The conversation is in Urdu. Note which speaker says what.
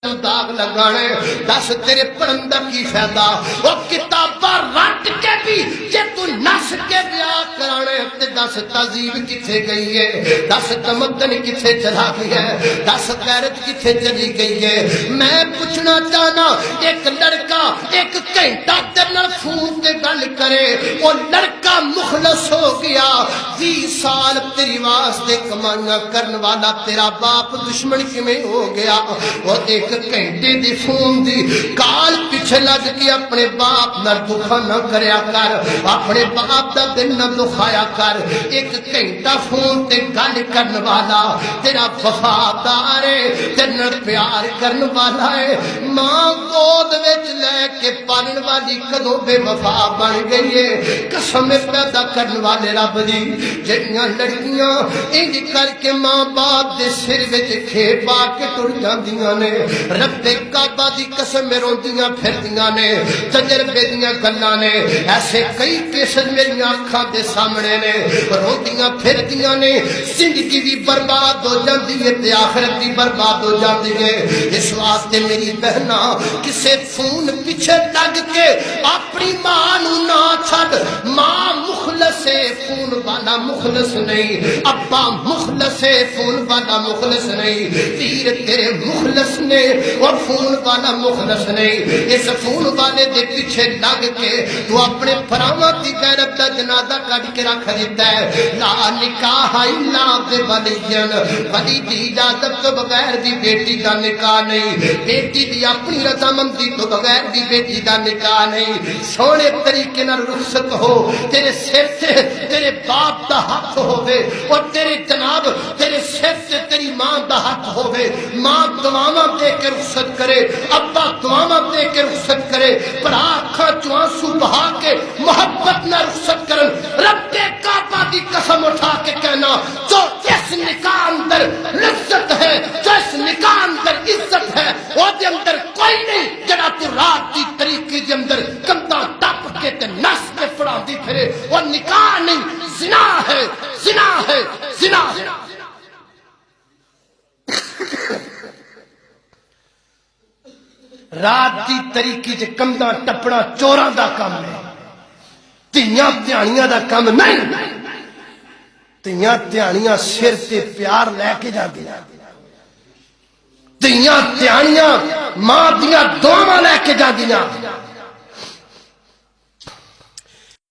Speaker 1: تو داغ لگانے دس تیرے پڑھن دا کی فائدہ وہ کتاباں رٹ کے بھی جے تو نس کے بیاہ کرانے تے دس تہذیب کتھے گئی ہے دس تمدن کتھے چلا گئی ہے دس غیرت کتھے چلی گئی ہے میں پوچھنا چاہنا ایک لڑکا ایک گھنٹہ تیرے فون تے گل کرے وہ لڑکا مخلص ہو گیا 20 سال تیری واسطے کمائیاں کرن والا تیرا باپ دشمن کیویں ہو گیا وہ ایک گھنٹے دی فون دی کال پیچھے لگ کے اپنے باپ نال دکھا نہ کریا کر اپنے باپ دا دل نہ دکھایا کر ایک گھنٹہ فون تے گل کرن والا تیرا وفادار ہے تیرے نال پیار کرن والا ہے ماں گود وچ لے کے پالن والی کدوں بے وفا بن گئی ہے قسم پیدا کرن والے رب دی جڑیاں لڑکیاں انج کر کے ماں باپ دے سر وچ کھے پا کے ٹر جاندیاں نے رب کعبہ دی قسم روندیاں پھردیاں نے تجربے دیاں گلاں نے ایسے کئی کیسز میری آنکھاں دے سامنے نے روندیاں پھردیاں نے زندگی بھی برباد ہو جاندی ہے تے آخرت بھی برباد ہو جاندی ہے اس واسطے میری بہنا کسے فون پیچھے لگ کے اپنی ماں نو نہ چھڈ ماں مخلص ہے فون والا مخلص نہیں ابا مخلص ہے فون والا مخلص نہیں پیر تیرے مخلص نے اور فون والا مخلص نہیں اس فون والے دے پیچھے لگ کے تو اپنے پراواں دی غیرت دا جنازہ کٹ کے رکھ دیتا ہے لا نکاح الا بولین ولی دی اجازت تو بغیر دی بیٹی دا نکاح نہیں بیٹی دی اپنی رضامندی تو بغیر دی بیٹی دا نکاح نہیں سونے طریقے نال رخصت ہو تیرے سر سے تیرے باپ دا ہاتھ ہوے اور تیرے جناب تیرے سر سے تیری ماں دا ہاتھ ہوے ماں دعاواں دے کے رخصت کرے ابا دعاواں دے کے رخصت کرے بڑا اکھاں چوں آنسو بہا کے محبت نہ رخصت کرن رب کے کعبہ دی قسم اٹھا کے کہنا جو اس نکاح اندر لذت ہے جو اس نکاح اندر عزت ہے وہ دے اندر کوئی نہیں جڑا تو رات دی طریقے دے اندر کنداں ٹپ کے تے نس کے پڑا دی پھرے وہ نکاح نہیں زنا ہے زنا ہے زنا ہے رات دی طریقے دے کنداں ٹپڑا چوراں دا کام ہے تیاں تیانیاں دا کام نہیں تیاں تیانیاں سر تے پیار لے کے جاندیاں تیاں تیانیاں ماں دیاں دعاواں لے کے جاندیاں